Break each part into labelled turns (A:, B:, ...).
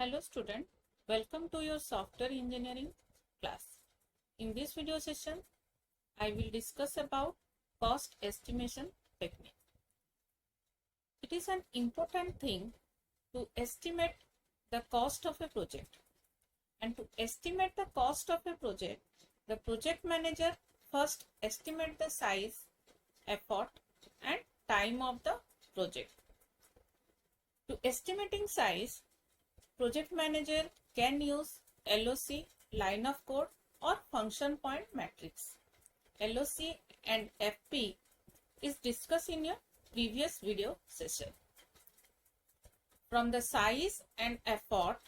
A: Hello student, welcome to your software engineering class. In this video session, I will discuss about cost estimation technique. It is an important thing to estimate the cost of a project. And to estimate the cost of a project, the project manager first estimate the size, effort and time of the project. To estimating size, project manager can use LOC, line of code or function point matrix. LOC and FP is discussed in your previous video session. From the size and effort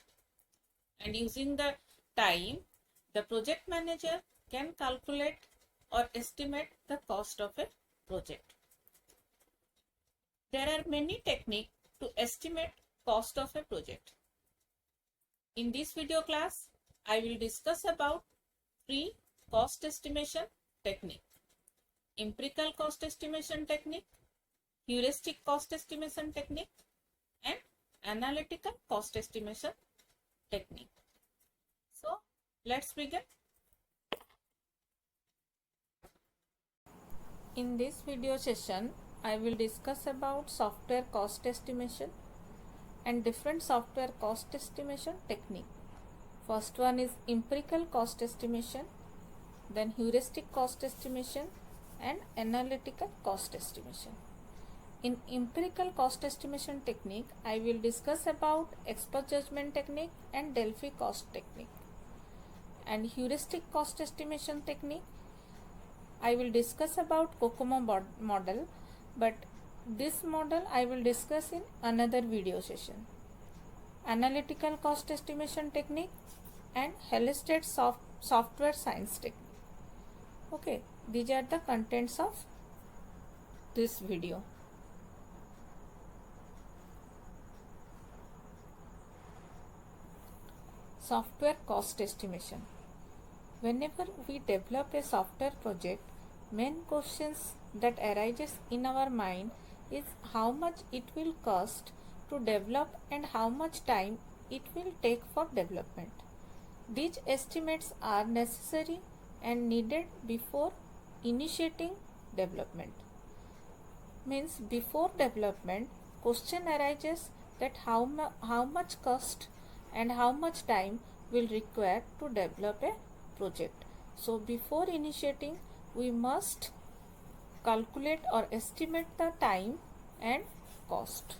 A: and using the time, the project manager can calculate or estimate the cost of a project. There are many techniques to estimate cost of a project. In this video class, I will discuss about 3 cost estimation technique: empirical cost estimation technique, heuristic cost estimation technique, and analytical cost estimation technique. So, let's begin. In this video session, I will discuss about software cost estimation and different software cost estimation technique. First one is empirical cost estimation, then heuristic cost estimation and analytical cost estimation. In empirical cost estimation technique, I will discuss about expert judgment technique and Delphi cost technique. And heuristic cost estimation technique, I will discuss about COCOMO model, but this model I will discuss in another video session. Analytical cost estimation technique and Halstead software science technique. Okay, these are the contents of this video. Software cost estimation. Whenever we develop a software project, main questions that arises in our mind is how much it will cost to develop and how much time it will take for development. These estimates are necessary and needed before initiating development. Means before development, question arises that how much cost and how much time will require to develop a project. So before initiating, we must calculate or estimate the time and cost.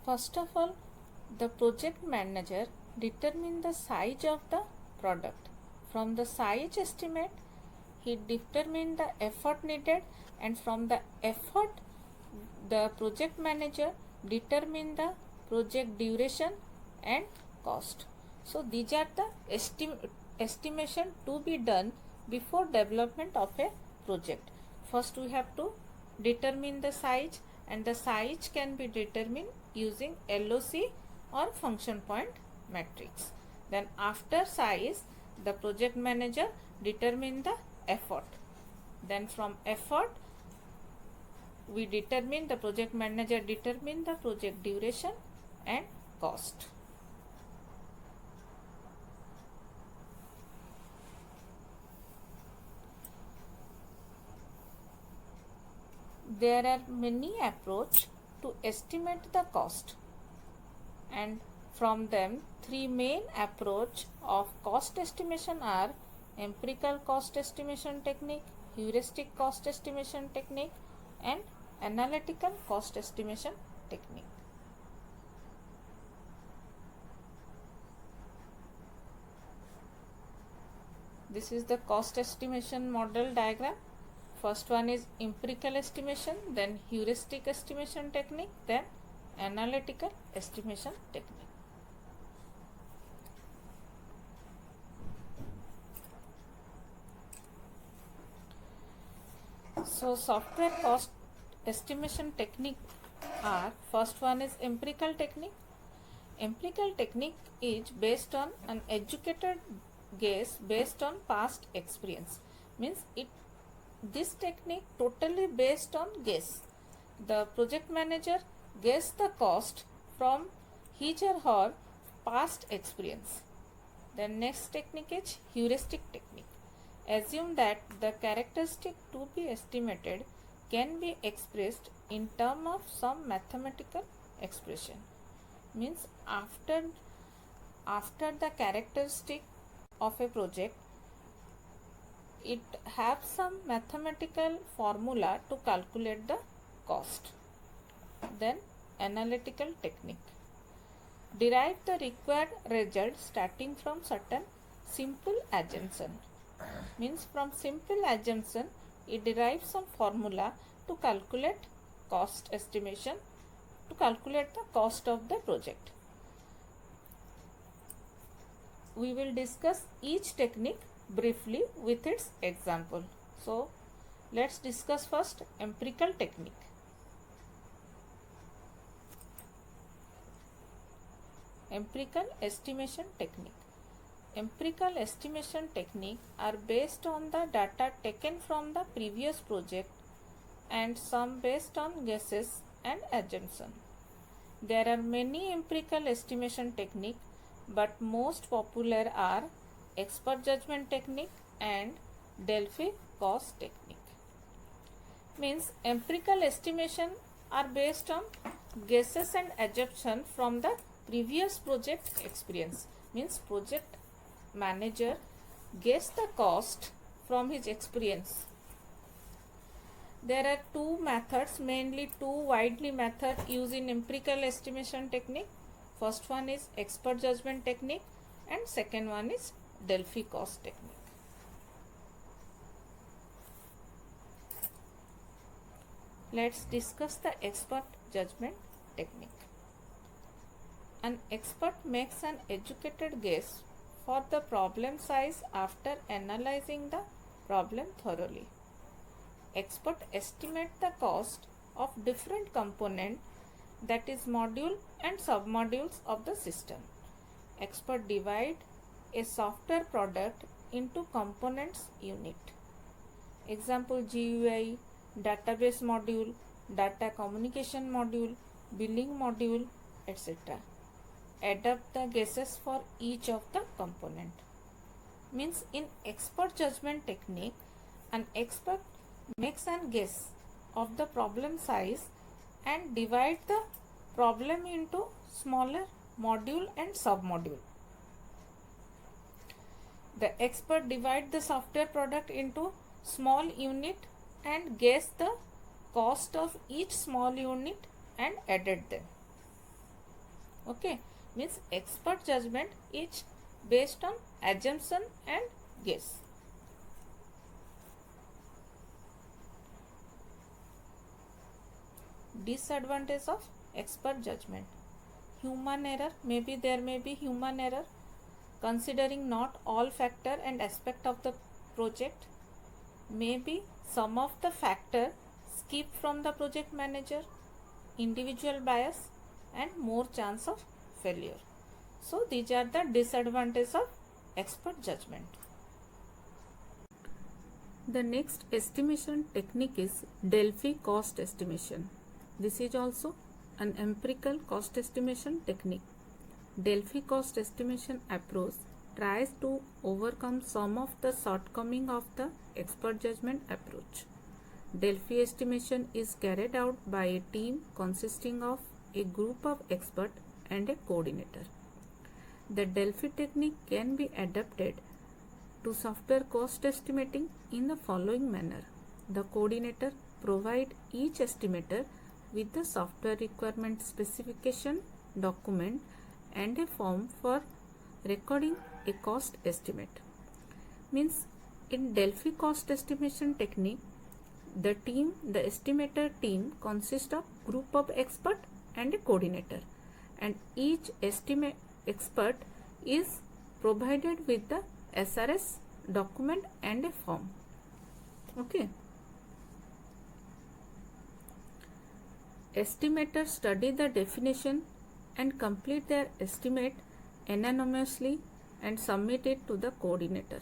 A: First of all, the project manager determines the size of the product. From the size estimate, he determines the effort needed, and from the effort, the project manager determines the project duration and cost. So these are the estimation to be done before development of a project. First we have to determine the size, and the size can be determined using LOC or function point matrix. Then after size, the project manager determine the effort. Then from effort, we determine, the project manager determine the project duration and cost. There are many approaches to estimate the cost, and from them 3 main approach of cost estimation are empirical cost estimation technique, heuristic cost estimation technique and analytical cost estimation technique. This is the cost estimation model diagram. First one is empirical estimation, then heuristic estimation technique, then analytical estimation technique. So software cost estimation technique are, first one is empirical technique. Empirical technique is based on an educated guess based on past experience. means this technique totally based on guess. The project manager guess the cost from his or her past experience. The next technique is heuristic technique. Assume that the characteristic to be estimated can be expressed in terms of some mathematical expression. Means after the characteristic of a project, it have some mathematical formula to calculate the cost. Then analytical technique. Derive the required result starting from certain simple assumption. Means from simple assumption it derives some formula to calculate cost estimation, to calculate the cost of the project. We will discuss each technique briefly with its example. So let's discuss first empirical technique. Empirical estimation technique. Empirical estimation technique are based on the data taken from the previous project and some based on guesses and assumption. There are many empirical estimation techniques, but most popular are expert judgment technique and Delphi cost technique. Means empirical estimation are based on guesses and assumption from the previous project experience. Means project manager guess the cost from his experience. There are two methods, mainly two widely methods used in empirical estimation technique. First one is expert judgment technique and second one is Delphi cost technique. Let's discuss the expert judgment technique. An expert makes an educated guess for the problem size after analyzing the problem thoroughly. Expert estimate the cost of different components, that is module and submodules of the system. Expert divide a software product into components unit. Example GUI, database module, data communication module, billing module, etc. Adapt the guesses for each of the component. Means in expert judgment technique, an expert makes an guess of the problem size and divide the problem into smaller module and submodule. The expert divide the software product into small unit and guess the cost of each small unit and added them. Okay, means expert judgment is based on assumption and guess. Disadvantage of expert judgment. Human error, there may be human error, considering not all factor and aspect of the project. Maybe some of the factor skip from the project manager, individual bias and more chance of failure. So these are the disadvantages of expert judgment. The next estimation technique is Delphi cost estimation. This is also an empirical cost estimation technique. Delphi cost estimation approach tries to overcome some of the shortcomings of the expert judgment approach. Delphi estimation is carried out by a team consisting of a group of experts and a coordinator. The Delphi technique can be adapted to software cost estimating in the following manner. The coordinator provides each estimator with the software requirement specification document and a form for recording a cost estimate. Means in Delphi cost estimation technique, the estimator team consists of group of expert and a coordinator, and each estimate expert is provided with the SRS document and a form. Okay. Estimators study the definition and complete their estimate anonymously and submit it to the coordinator.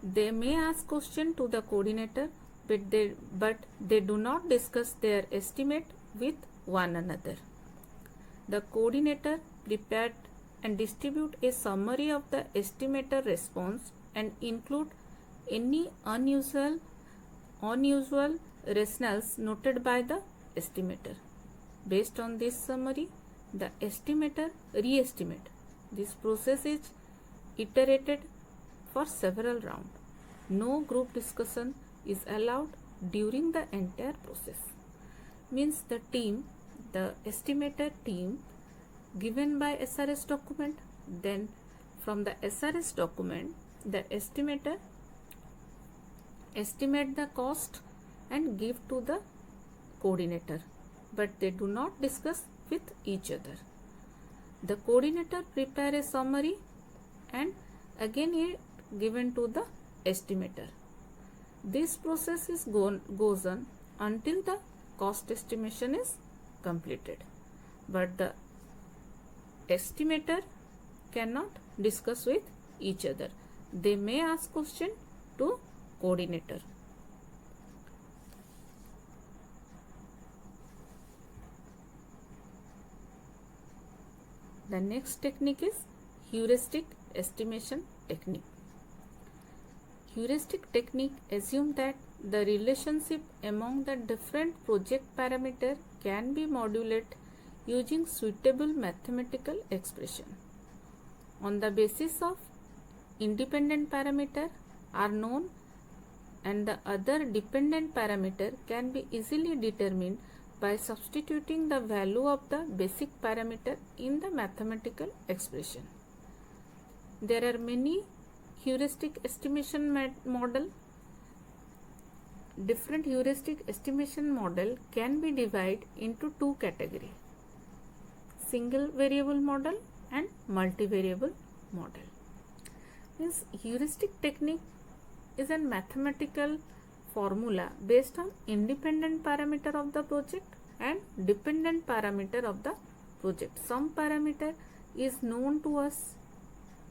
A: They may ask question to the coordinator, but they do not discuss their estimate with one another. The coordinator prepared and distribute a summary of the estimator response and include any unusual rationales noted by the estimator. Based on this summary, the estimator re-estimate. This process is iterated for several rounds. No group discussion is allowed during the entire process. Means the estimator team given by SRS document, then from the SRS document the estimator estimate the cost and give to the coordinator, but they do not discuss with each other. The coordinator prepare a summary and again it given to the estimator. This process goes on until the cost estimation is completed, but the estimator cannot discuss with each other. They may ask question to coordinator. The next technique is heuristic estimation technique. Heuristic technique assumes that the relationship among the different project parameters can be modulated using suitable mathematical expression. On the basis of independent parameter are known and the other dependent parameter can be easily determined by substituting the value of the basic parameter in the mathematical expression. There are many heuristic estimation model. Different heuristic estimation model can be divided into two categories: single variable model and multivariable model. Means heuristic technique is a mathematical formula based on independent parameter of the project and dependent parameter of the project. Some parameter is known to us,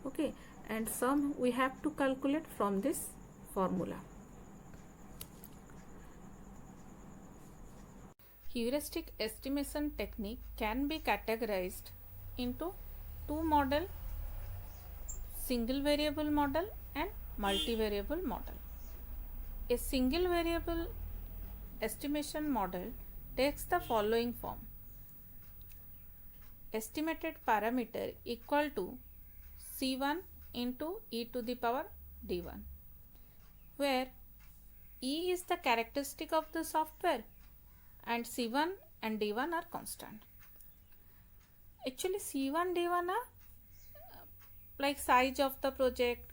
A: okay, and some we have to calculate from this formula. Heuristic estimation technique can be categorized into two model: single variable model and multivariable model. A single variable estimation model takes the following form: estimated parameter equal to C1 into e to the power d1, where e is the characteristic of the software and C1 and d1 are constant. Actually C1 d1 are like size of the project,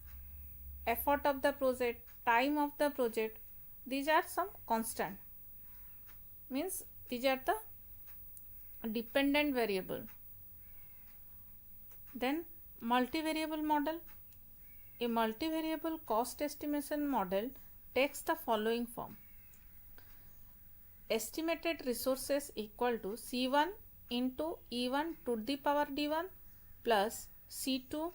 A: effort of the project, time of the project. These are some constant, means these are the dependent variable. Then multivariable model. A multivariable cost estimation model takes the following form: estimated resources equal to C1 into E1 to the power D1 plus C2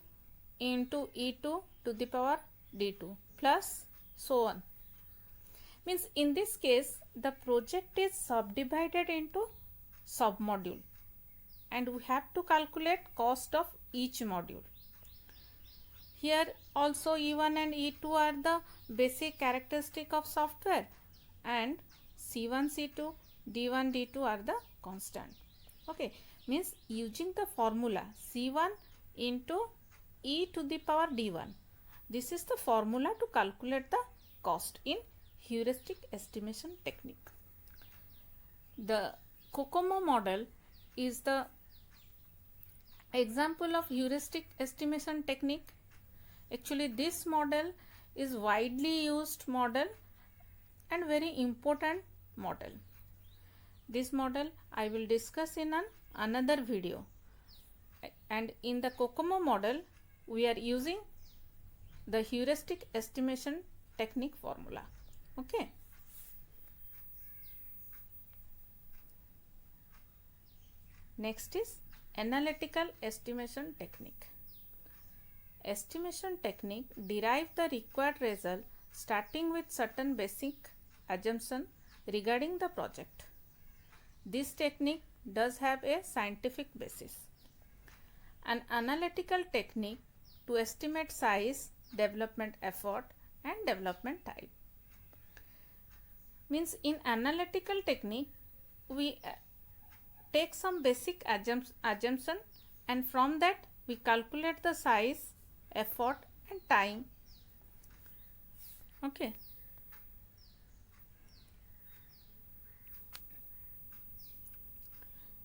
A: into E2 to the power D2 plus so on. Means in this case the project is subdivided into submodule and we have to calculate cost of each module. Here also E1 and E2 are the basic characteristic of software and C1, C2, D1, D2 are the constant. Okay, means using the formula C1 into e to the power D1. This is the formula to calculate the cost in heuristic estimation technique. The COCOMO model is the example of heuristic estimation technique. Actually this model is widely used model and very important model. This model I will discuss in another video, and in the COCOMO model we are using the heuristic estimation technique formula. Okay. Next is analytical estimation technique. estimation technique derive the required result starting with certain basic assumption regarding the project. This technique does have a scientific basis. An analytical technique to estimate size, development effort and development time. Means in analytical technique we take some basic assumption and from that we calculate the size, effort and time. Okay.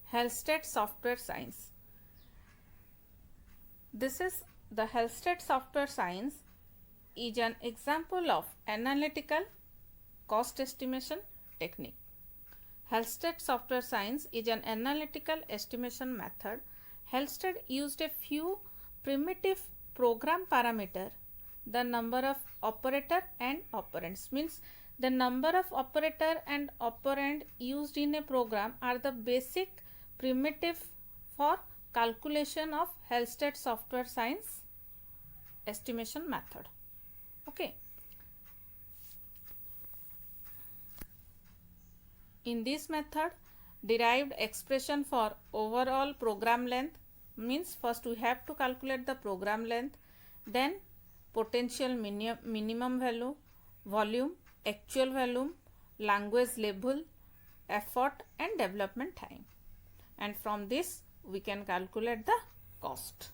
A: Halstead Software Science. This is the Halstead Software Science is an example of analytical cost estimation technique. Halstead Software Science is an analytical estimation method. Halstead used a few primitive program parameter, the number of operator and operands. Means the number of operator and operand used in a program are the basic primitive for calculation of Halstead Software Science estimation method. Okay. In this method, derived expression for overall program length, means first we have to calculate the program length, then potential minimum value, volume, actual volume, language level, effort and development time, and from this we can calculate the cost.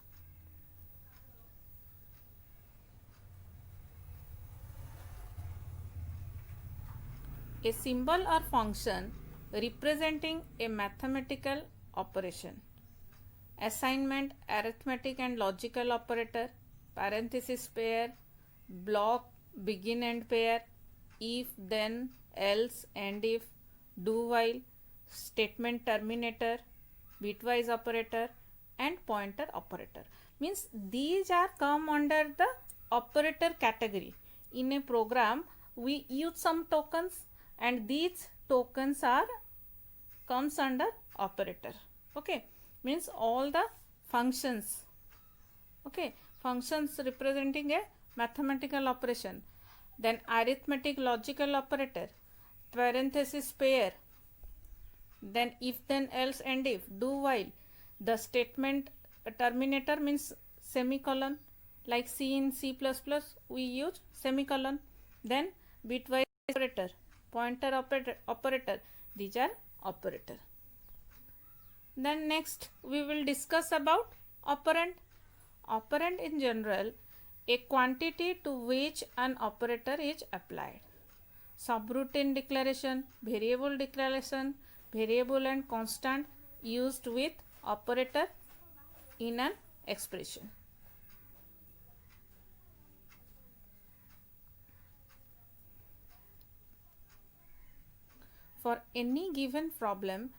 A: A symbol or function representing a mathematical operation. Assignment, arithmetic and logical operator, parenthesis pair, block, begin end pair, if, then, else, and if, do while, statement terminator, bitwise operator and pointer operator. Means these are come under the operator category. In a program we use some tokens and these tokens are comes under operator. Okay, means all the functions. Okay, functions representing a mathematical operation, then arithmetic logical operator, parenthesis pair, then if, then, else, and if, do while, the statement terminator means semicolon, like C in C++ we use semicolon, then bitwise operator, pointer operator, these are operator. Then next we will discuss about operand. Operand in general a quantity to which an operator is applied. Subroutine declaration, variable declaration, variable and constant used with operator in an expression. For any given problem,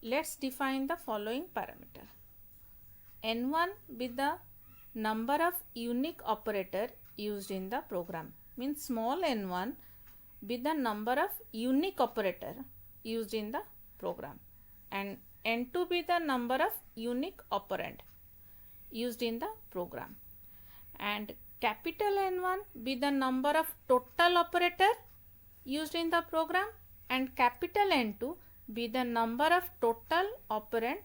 A: let's define the following parameter. N1 be the number of unique operator used in the program. Means small n1 be the number of unique operator used in the program, and n2 be the number of unique operand used in the program, and capital N1 be the number of total operator used in the program, and capital N2 be the number of total operand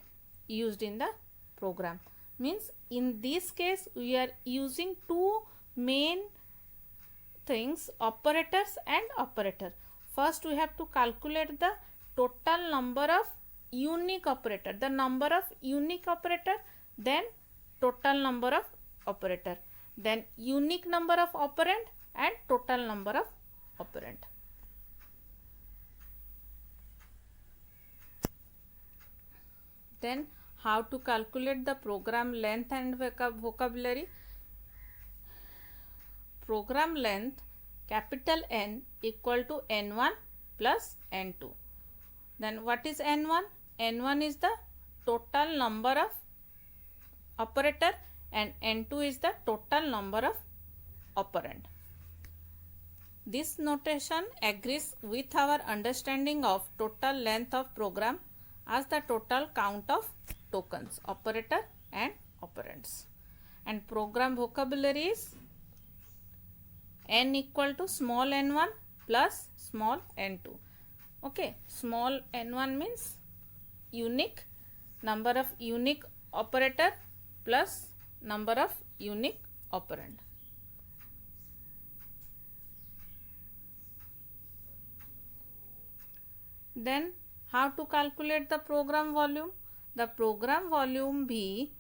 A: used in the program. Means in this case we are using two main things, operators and operator. First we have to calculate the total number of unique operator, the number of unique operator, then total number of operator, then unique number of operand and total number of operand. Then how to calculate the program length and vocabulary. Program length capital N equal to N1 plus N2. Then what is N1? N1 is the total number of operator and N2 is the total number of operand. This notation agrees with our understanding of total length of program as the total count of tokens, operator and operands. and program vocabulary is n equal to small n1 plus small n2. Okay, small n1 means unique, number of unique operator plus number of unique operand. Then how to calculate the program volume? The program volume V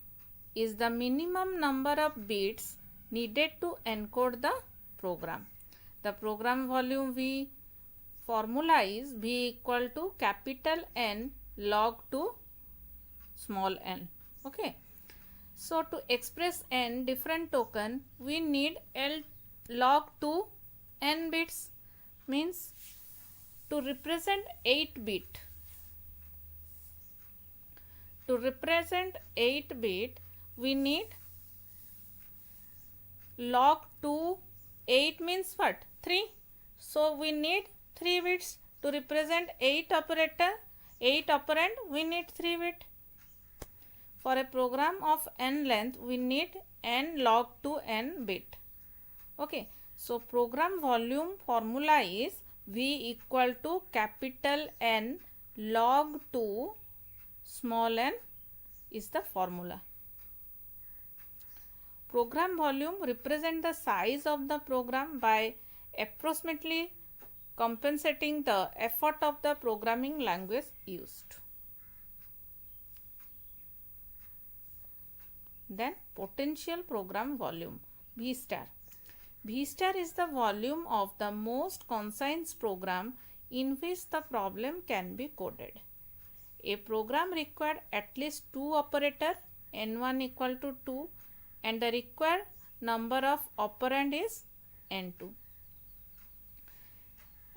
A: is the minimum number of bits needed to encode the program. The program volume V formula is V equal to capital N log to small n. Okay. So to express n different token, we need L log 2 n bits, means to represent 8 bit. To represent 8 bit, we need log 2, 8 means what? 3. So we need 3 bits to represent 8 operator, 8 operand, we need 3 bit. For a program of n length, we need n log 2 n bit. Okay, so program volume formula is V equal to capital N log 2 small n is the formula. Program volume represent the size of the program by approximately compensating the effort of the programming language used. Then potential program volume, V star. V star is the volume of the most concise program in which the problem can be coded. A program required at least 2 operator, n1 equal to 2, and the required number of operand is n2.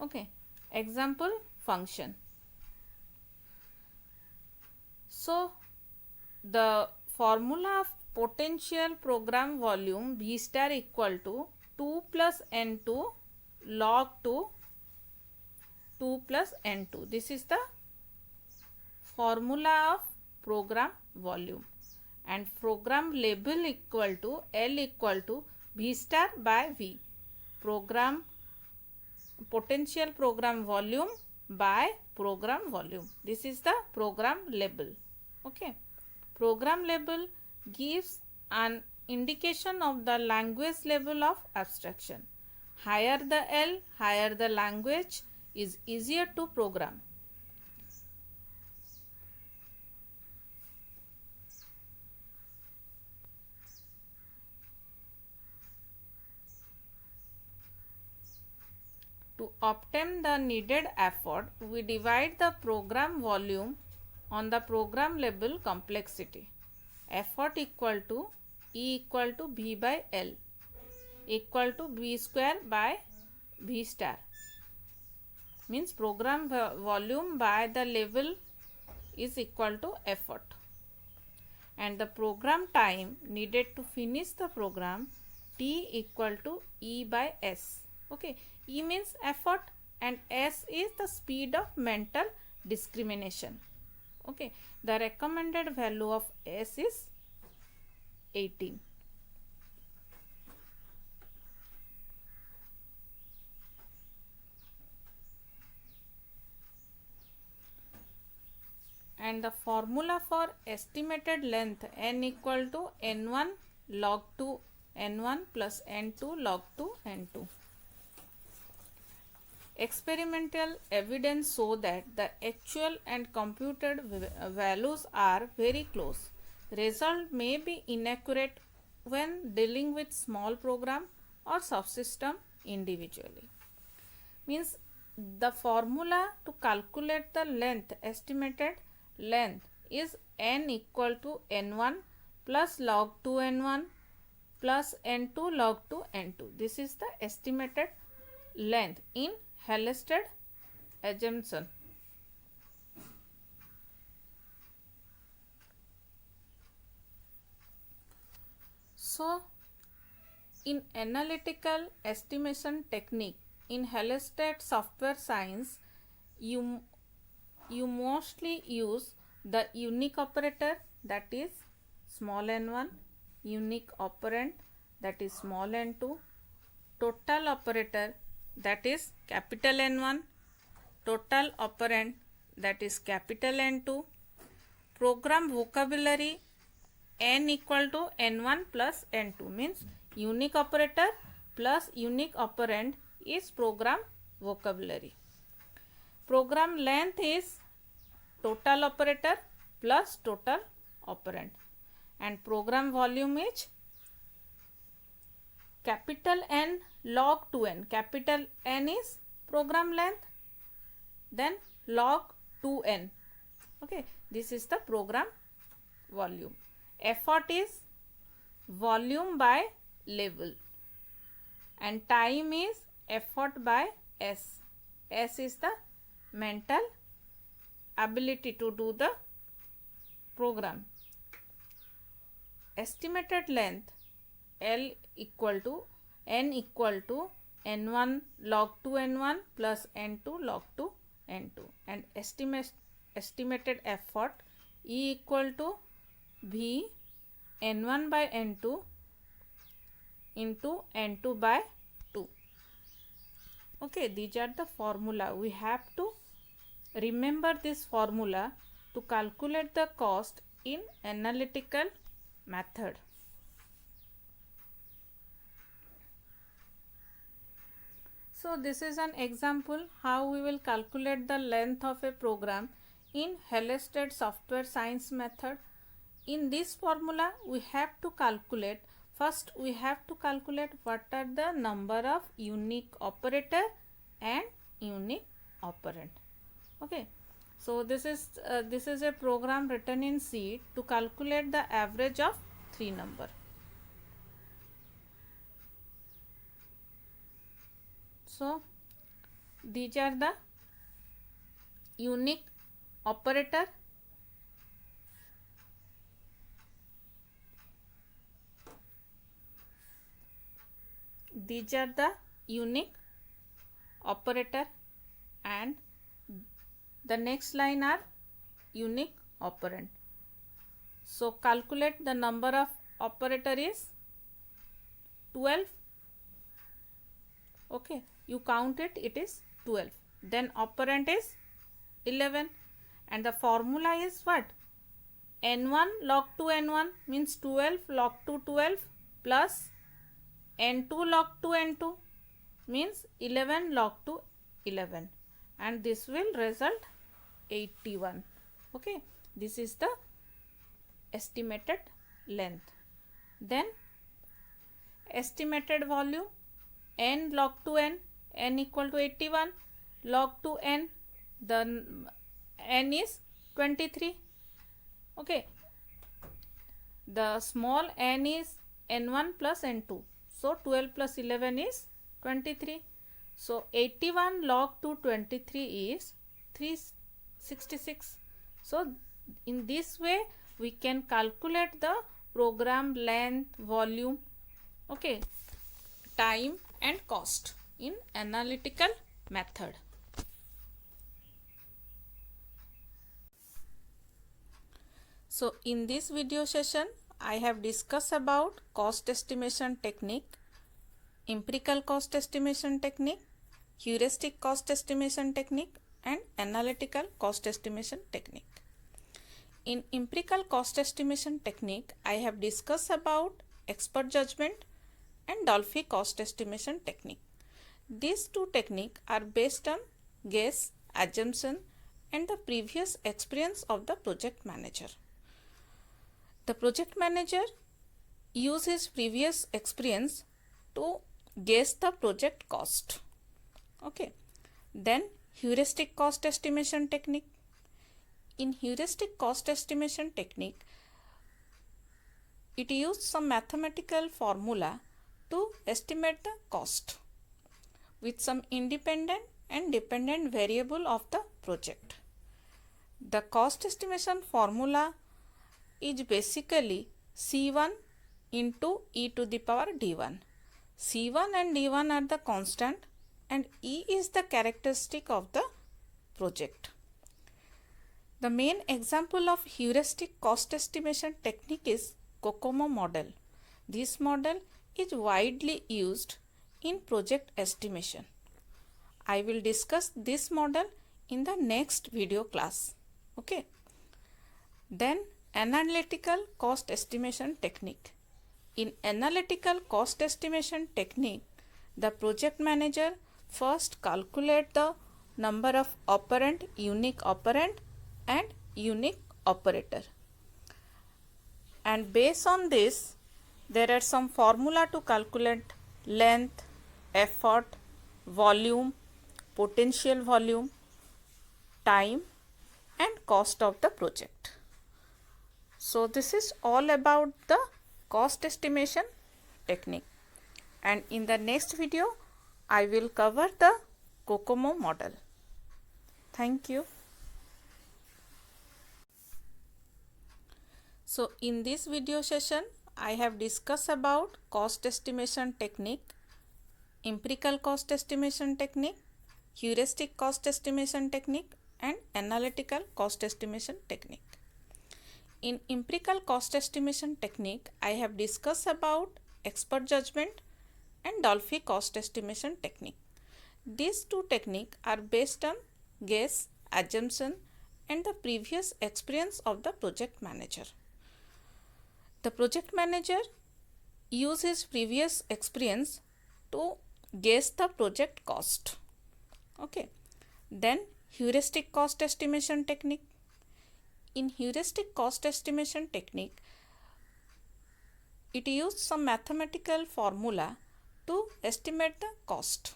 A: Okay, example function. So the formula of potential program volume V star equal to 2 plus n2 log 2 plus n2. This is the formula of program volume, and program label equal to L equal to V star by V. Program potential program volume by program volume. This is the program label. Okay. Program label gives an indication of the language level of abstraction. Higher the L, higher the language is easier to program. To obtain the needed effort, we divide the program volume on the program label complexity. Effort equal to E equal to V by L equal to V square by V star. Means program volume by the level is equal to effort. And the program time needed to finish the program, T equal to E by S. Okay. E means effort and S is the speed of mental discrimination. Okay. The recommended value of S is 18. And the formula for estimated length n equal to n1 log 2 n1 plus n2 log 2 n2. Experimental evidence show that the actual and computed values are very close. Result may be inaccurate when dealing with small program or subsystem individually. Means the formula to calculate the length, estimated length, is n equal to n1 plus log 2 n1 plus n2 log 2 n2. This is the estimated length in Halstead assumption. So in analytical estimation technique in Halstead software science, you mostly use the unique operator, that is small n1, unique operand that is small n2, total operator that is capital N1, total operand that is capital N2, program vocabulary n equal to n1 plus n2 means unique operator plus unique operand is program vocabulary. Program length is total operator plus total operand, and program volume is capital N log 2n. Capital N is program length, then log 2n. Okay, this is the program volume. Effort is volume by level, and time is effort by S. S is the mental ability to do the program. Estimated length L equal to n1 log 2 n1 plus n2 log 2 n2, and estimated effort E equal to V n1 by n2 into n2 by 2. Okay, these are the formula. We have to remember this formula to calculate the cost in analytical method. So this is an example how we will calculate the length of a program in Halstead software science method. In this formula we have to calculate, first we have to calculate what are the number of unique operator and unique operand. Okay, so this is a program written in C to calculate the average of 3 number. So these are the unique operator, these are the unique operator, and the next line are unique operand. So calculate the number of operator is 12. Okay, you count it, it is 12. Then operand is 11, and the formula is what? n1 log 2 n1 means 12 log 2 12 plus n2 log 2 n2 means 11 log 2 11, and this will result 81. Okay, this is the estimated length. Then estimated volume n log 2 n equal to 81, log 2 n, the n is 23. Okay, the small n is n1 plus n2, so 12 plus 11 is 23. So 81 log 2 23 is 366. So in this way we can calculate the program length, volume, okay, time and cost in analytical method. So in this video session I have discussed about cost estimation technique, empirical cost estimation technique, heuristic cost estimation technique, and analytical cost estimation technique. In empirical cost estimation technique, I have discussed about expert judgment and Dolphy cost estimation technique. These two techniques are based on guess, assumption, and the previous experience of the project manager. The project manager uses his previous experience to guess the project cost. Okay. Then heuristic cost estimation technique. In heuristic cost estimation technique, it uses some mathematical formula to estimate the cost with some independent and dependent variable of the project. The cost estimation formula is basically C1 into e to the power d1. C1 and d1 are the constant and e is the characteristic of the project. The main example of heuristic cost estimation technique is COCOMO model. This model is widely used in project estimation. I will discuss this model in the next video class. Okay. Then analytical cost estimation technique. In analytical cost estimation technique, the project manager first calculate the number of operand, unique operand and unique operator. And based on this, there are some formula to calculate length, effort, volume, potential volume, time and cost of the project. So this is all about the cost estimation technique, and in the next video I will cover the COCOMO model. Thank you. So in this video session I have discussed about cost estimation technique, empirical cost estimation technique, heuristic cost estimation technique and analytical cost estimation technique. In empirical cost estimation technique, I have discussed about expert judgment and Dolphy cost estimation technique. These two techniques are based on guess, assumption and the previous experience of the project manager. The project manager uses his previous experience to guess the project cost. Okay. Then heuristic cost estimation technique. In heuristic cost estimation technique, it uses some mathematical formula to estimate the cost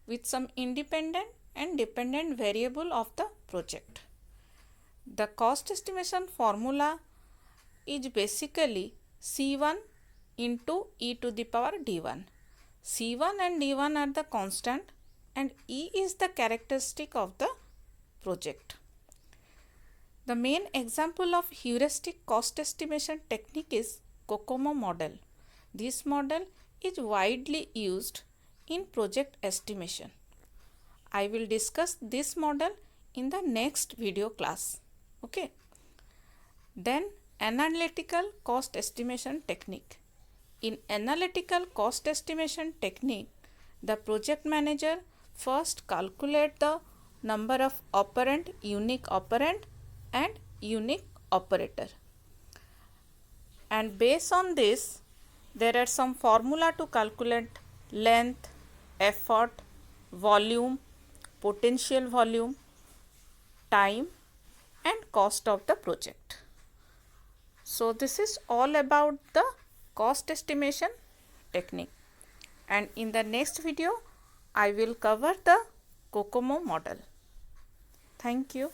A: with some independent and dependent variable of the project. The cost estimation formula is basically C1 into e to the power d1. C1 and d1 are the constant and e is the characteristic of the project. The main example of heuristic cost estimation technique is COCOMO model. This model is widely used in project estimation. I will discuss this model in the next video class. Okay. Then analytical cost estimation technique. In analytical cost estimation technique, the project manager first calculate the number of operand, unique operand and unique operator. And based on this, there are some formula to calculate length, effort, volume, potential volume, time and cost of the project. So this is all about the cost estimation technique, and in the next video I will cover the COCOMO model. Thank you.